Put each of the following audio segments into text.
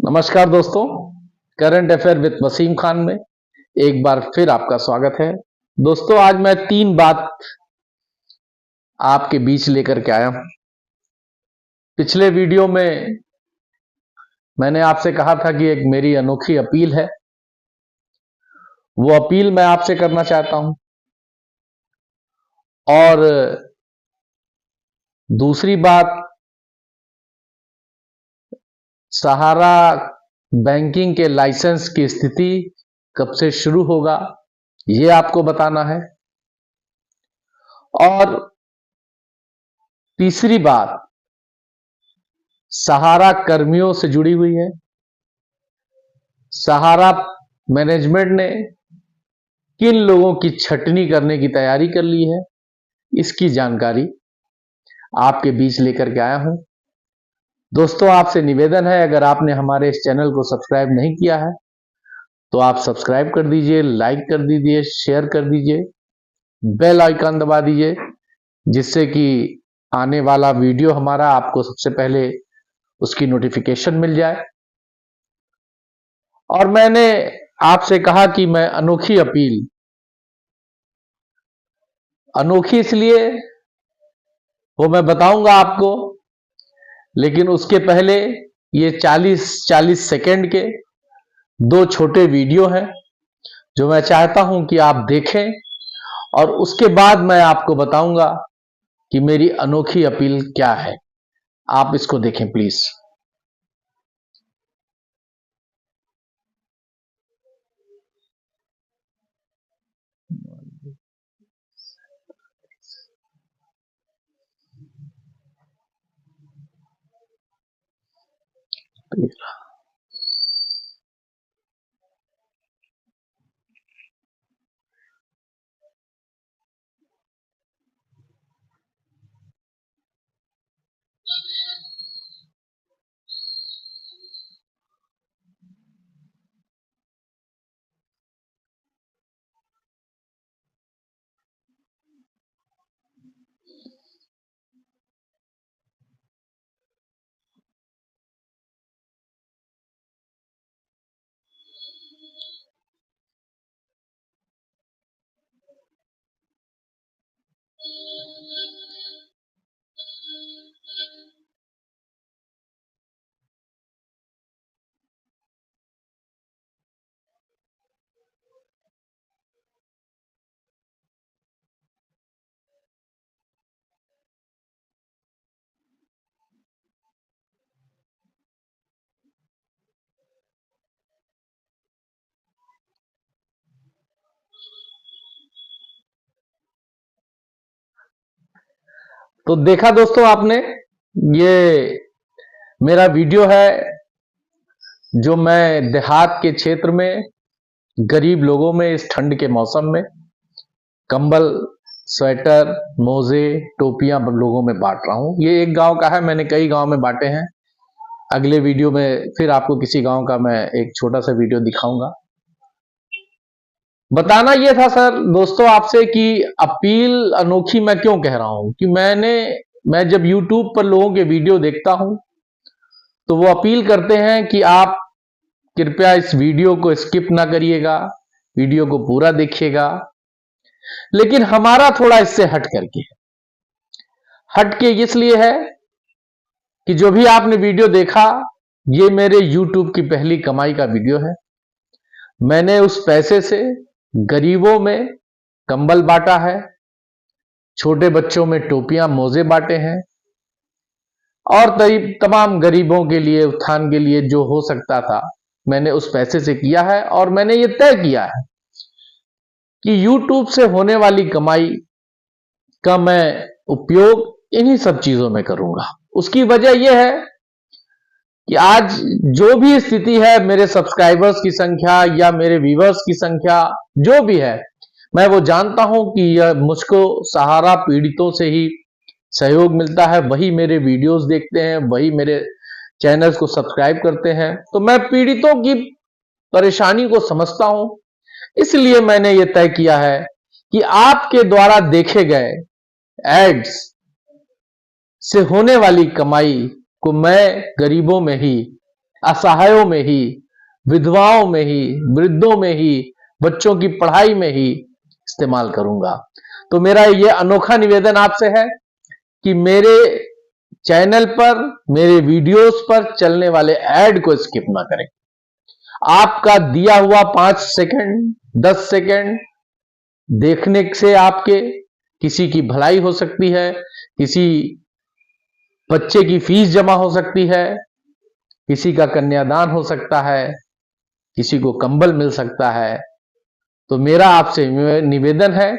नमस्कार दोस्तों, current affair with Wasim Khan में एक बार फिर आपका स्वागत है। दोस्तों, आज मैं 3 बात आपके बीच लेकर के आया हूं। पिछले वीडियो में मैंने आपसे कहा था कि एक मेरी अनोखी अपील है, वो अपील मैं आपसे करना चाहता हूं। और दूसरी बात, सहारा बैंकिंग के लाइसेंस की स्थिति कब से शुरू होगा, ये आपको बताना है। और तीसरी बात, सहारा कर्मियों से जुड़ी हुई है। सहारा मैनेजमेंट ने किन लोगों की छटनी करने की तैयारी कर ली है, इसकी जानकारी आपके बीच लेकर के आया हूं। दोस्तों, आपसे निवेदन है, अगर आपने हमारे इस चैनल को सब्सक्राइब नहीं किया है तो आप सब्सक्राइब कर दीजिए, लाइक कर दीजिए, शेयर कर दीजिए, बेल आइकन दबा दीजिए, जिससे कि आने वाला वीडियो हमारा आपको सबसे पहले उसकी नोटिफिकेशन मिल जाए। और मैंने आपसे कहा कि मैं अनोखी इसलिए वो मैं बताऊंगा आपको, लेकिन उसके पहले ये 40 सेकंड के 2 छोटे वीडियो हैं जो मैं चाहता हूं कि आप देखें, और उसके बाद मैं आपको बताऊंगा कि मेरी अनोखी अपील क्या है। आप इसको देखें प्लीज। तो देखा दोस्तों आपने, ये मेरा वीडियो है जो मैं देहात के क्षेत्र में गरीब लोगों में इस ठंड के मौसम में कंबल, स्वेटर, मोजे, टोपियां लोगों में बांट रहा हूं। ये एक गांव का है, मैंने कई गांव में बांटे हैं। अगले वीडियो में फिर आपको किसी गांव का मैं एक छोटा सा वीडियो दिखाऊंगा। बताना यह था सर दोस्तों आपसे कि अपील अनोखी मैं क्यों कह रहा हूं, कि मैं जब YouTube पर लोगों के वीडियो देखता हूं तो वो अपील करते हैं कि आप कृपया इस वीडियो को स्किप ना करिएगा, वीडियो को पूरा देखिएगा। लेकिन हमारा थोड़ा इससे हट के इसलिए है कि जो भी आपने वीडियो देखा, ये मेरे YouTube की पहली कमाई का वीडियो है। मैंने उस पैसे से गरीबों में कंबल बांटा है, छोटे बच्चों में टोपियां, मोजे बांटे हैं, और तमाम गरीबों के लिए, उत्थान के लिए जो हो सकता था मैंने उस पैसे से किया है। और मैंने ये तय किया है कि YouTube से होने वाली कमाई का मैं उपयोग इन्हीं सब चीजों में करूंगा। उसकी वजह यह है कि आज जो भी स्थिति है, मेरे सब्सक्राइबर्स की संख्या या मेरे व्यूअर्स की संख्या जो भी है, मैं वो जानता हूं कि यह मुझको सहारा पीड़ितों से ही सहयोग मिलता है। वही मेरे वीडियोस देखते हैं, वही मेरे चैनल्स को सब्सक्राइब करते हैं। तो मैं पीड़ितों की परेशानी को समझता हूं, इसलिए मैंने ये तय किया है कि आपके द्वारा देखे गए एड्स से होने वाली कमाई को मैं गरीबों में ही असहायों में ही, विधवाओं में ही, वृद्धों में ही, बच्चों की पढ़ाई में ही इस्तेमाल करूंगा। तो मेरा ये अनोखा निवेदन आपसे है कि मेरे चैनल पर, मेरे वीडियोस पर चलने वाले ऐड को स्किप ना करें। आपका दिया हुआ 5 सेकंड, 10 सेकंड देखने से आपके किसी की भलाई हो सकती है, किसी बच्चे की फीस जमा हो सकती है, किसी का कन्यादान हो सकता है, किसी को कंबल मिल सकता है। तो मेरा आपसे निवेदन है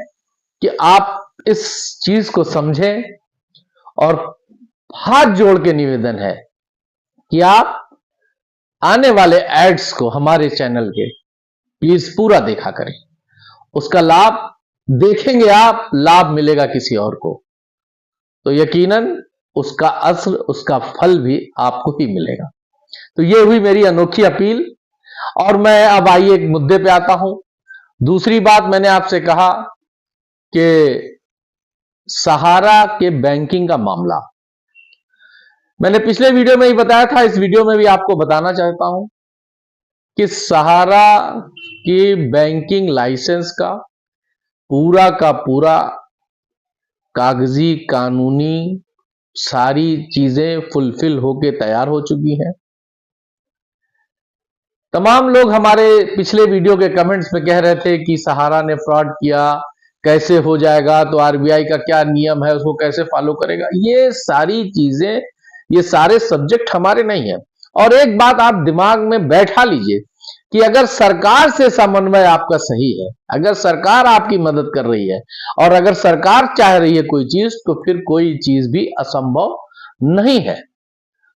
कि आप इस चीज को समझें और हाथ जोड़ के निवेदन है कि आप आने वाले एड्स को हमारे चैनल के प्लीज पूरा देखा करें। उसका लाभ देखेंगे आप, लाभ मिलेगा किसी और को, तो यकीनन उसका असर, उसका फल भी आपको ही मिलेगा। तो ये हुई मेरी अनोखी अपील। और मैं अब आइए एक मुद्दे पे आता हूं। दूसरी बात, मैंने आपसे कहा कि सहारा के बैंकिंग का मामला, मैंने पिछले वीडियो में ही बताया था, इस वीडियो में भी आपको बताना चाहता हूं कि सहारा की बैंकिंग लाइसेंस का पूरा कागजी कानूनी सारी चीजें फुलफिल होके तैयार हो चुकी हैं। तमाम लोग हमारे पिछले वीडियो के कमेंट्स में कह रहे थे कि सहारा ने फ्रॉड किया, कैसे हो जाएगा, तो आरबीआई का क्या नियम है, उसको कैसे फॉलो करेगा। ये सारी चीजें, ये सारे सब्जेक्ट हमारे नहीं है। और एक बात आप दिमाग में बैठा लीजिए कि अगर सरकार से समन्वय आपका सही है, अगर सरकार आपकी मदद कर रही है और अगर सरकार चाह रही है कोई चीज, तो फिर कोई चीज भी असंभव नहीं है।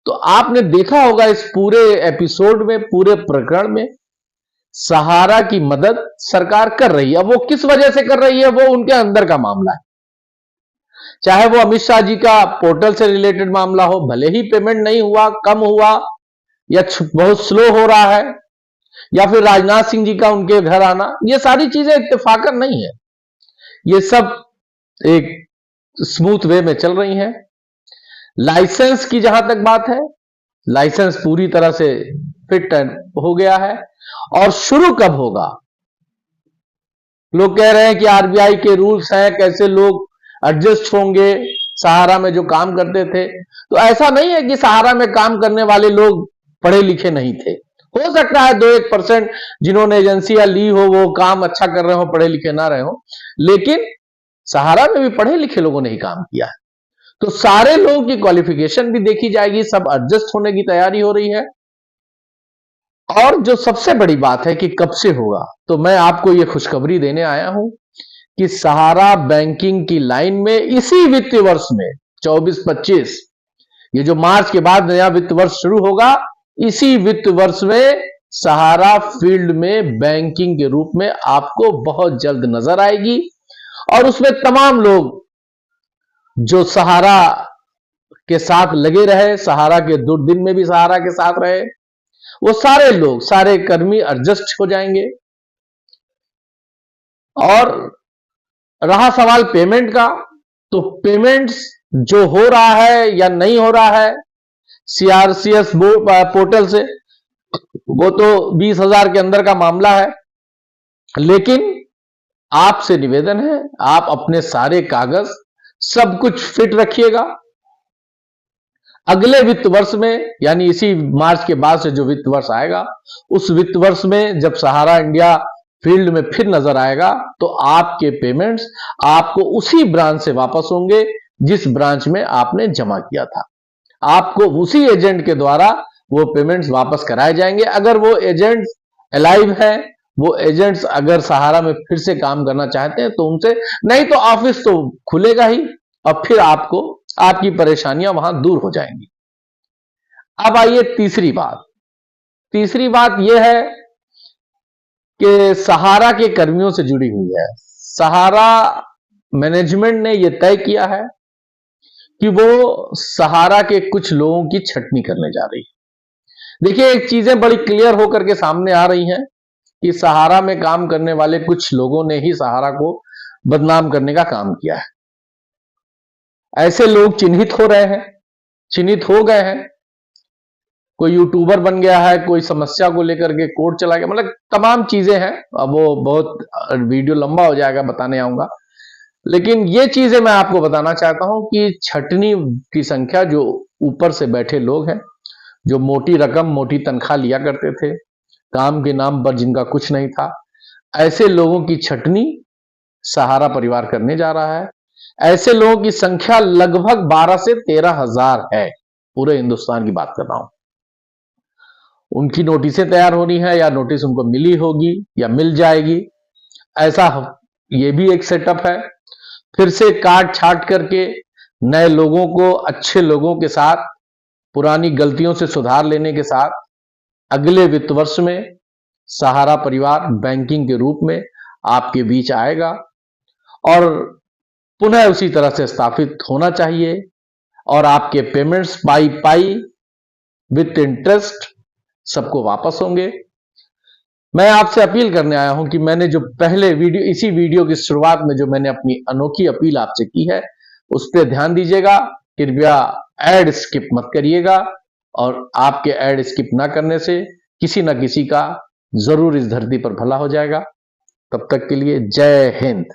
तो आपने देखा होगा इस पूरे एपिसोड में, पूरे प्रकरण में सहारा की मदद सरकार कर रही है। अब वो किस वजह से कर रही है, वो उनके अंदर का मामला है। चाहे वो अमित शाह जी का पोर्टल से रिलेटेड मामला हो, भले ही पेमेंट नहीं हुआ, कम हुआ या बहुत स्लो हो रहा है, या फिर राजनाथ सिंह जी का उनके घर आना, ये सारी चीजें इत्तेफाकन नहीं है, ये सब एक स्मूथ वे में चल रही हैं। लाइसेंस की जहां तक बात है, लाइसेंस पूरी तरह से फिट हो गया है। और शुरू कब होगा? लोग कह रहे हैं कि आरबीआई के रूल्स हैं, कैसे लोग एडजस्ट होंगे सहारा में जो काम करते थे। तो ऐसा नहीं है कि सहारा में काम करने वाले लोग पढ़े लिखे नहीं थे। हो सकता है 2-1% जिन्होंने एजेंसियां ली हो वो काम अच्छा कर रहे हो, पढ़े लिखे ना रहे हो, लेकिन सहारा में भी पढ़े लिखे लोगों ने ही काम किया है। तो सारे लोगों की क्वालिफिकेशन भी देखी जाएगी, सब एडजस्ट होने की तैयारी हो रही है। और जो सबसे बड़ी बात है कि कब से होगा, तो मैं आपको यह खुशखबरी देने आया हूं कि सहारा बैंकिंग की लाइन में इसी वित्तीय वर्ष में 24-25, ये जो मार्च के बाद नया वित्त वर्ष शुरू होगा, इसी वित्त वर्ष में सहारा फील्ड में बैंकिंग के रूप में आपको बहुत जल्द नजर आएगी। और उसमें तमाम लोग जो सहारा के साथ लगे रहे, सहारा के दुर्दिन में भी सहारा के साथ रहे, वो सारे लोग, सारे कर्मी एडजस्ट हो जाएंगे। और रहा सवाल पेमेंट का, तो पेमेंट्स जो हो रहा है या नहीं हो रहा है सीआरसीएस पोर्टल से, वो तो 20,000 के अंदर का मामला है। लेकिन आपसे निवेदन है, आप अपने सारे कागज सब कुछ फिट रखिएगा। अगले वित्त वर्ष में, यानी इसी मार्च के बाद से जो वित्त वर्ष आएगा, उस वित्त वर्ष में जब सहारा इंडिया फील्ड में फिर नजर आएगा, तो आपके पेमेंट्स आपको उसी ब्रांच से वापस होंगे जिस ब्रांच में आपने जमा किया था। आपको उसी एजेंट के द्वारा वो पेमेंट्स वापस कराए जाएंगे। अगर वो एजेंट्स अलाइव है, वो एजेंट्स अगर सहारा में फिर से काम करना चाहते हैं तो उनसे, नहीं तो ऑफिस तो खुलेगा ही और फिर आपको आपकी परेशानियां वहां दूर हो जाएंगी। अब आइए तीसरी बात यह है कि सहारा के कर्मियों से जुड़ी हुई है। सहारा मैनेजमेंट ने यह तय किया है कि वो सहारा के कुछ लोगों की छटनी करने जा रही है। देखिए, एक चीजें बड़ी क्लियर होकर के सामने आ रही हैं कि सहारा में काम करने वाले कुछ लोगों ने ही सहारा को बदनाम करने का काम किया है। ऐसे लोग चिन्हित हो रहे हैं, चिन्हित हो गए हैं। कोई यूट्यूबर बन गया है, कोई समस्या को लेकर के कोर्ट चला गया, मतलब तमाम चीजें हैं। अब वो बहुत वीडियो लंबा हो जाएगा, बताने आऊंगा। लेकिन ये चीजें मैं आपको बताना चाहता हूं कि छटनी की संख्या, जो ऊपर से बैठे लोग हैं, जो मोटी रकम मोटी तनख्वाह लिया करते थे, काम के नाम पर जिनका कुछ नहीं था, ऐसे लोगों की छटनी सहारा परिवार करने जा रहा है। ऐसे लोगों की संख्या लगभग 12 से 13 हजार है, पूरे हिंदुस्तान की बात कर रहा हूं। उनकी नोटिसें तैयार होनी है, या नोटिस उनको मिली होगी या मिल जाएगी, ऐसा ये भी एक सेटअप है। फिर से काट छाट करके नए लोगों को अच्छे लोगों के साथ, पुरानी गलतियों से सुधार लेने के साथ, अगले वित्त वर्ष में सहारा परिवार बैंकिंग के रूप में आपके बीच आएगा और पुनः उसी तरह से स्थापित होना चाहिए, और आपके payments pi pi with interest सबको वापस होंगे। मैं आपसे अपील करने आया हूं कि मैंने जो पहले वीडियो, इसी वीडियो की शुरुआत में जो मैंने अपनी अनोखी अपील आपसे की है, उस पर ध्यान दीजिएगा। कृपया एड स्किप मत करिएगा, और आपके एड स्किप ना करने से किसी न किसी का जरूर इस धरती पर भला हो जाएगा। तब तक के लिए जय हिंद।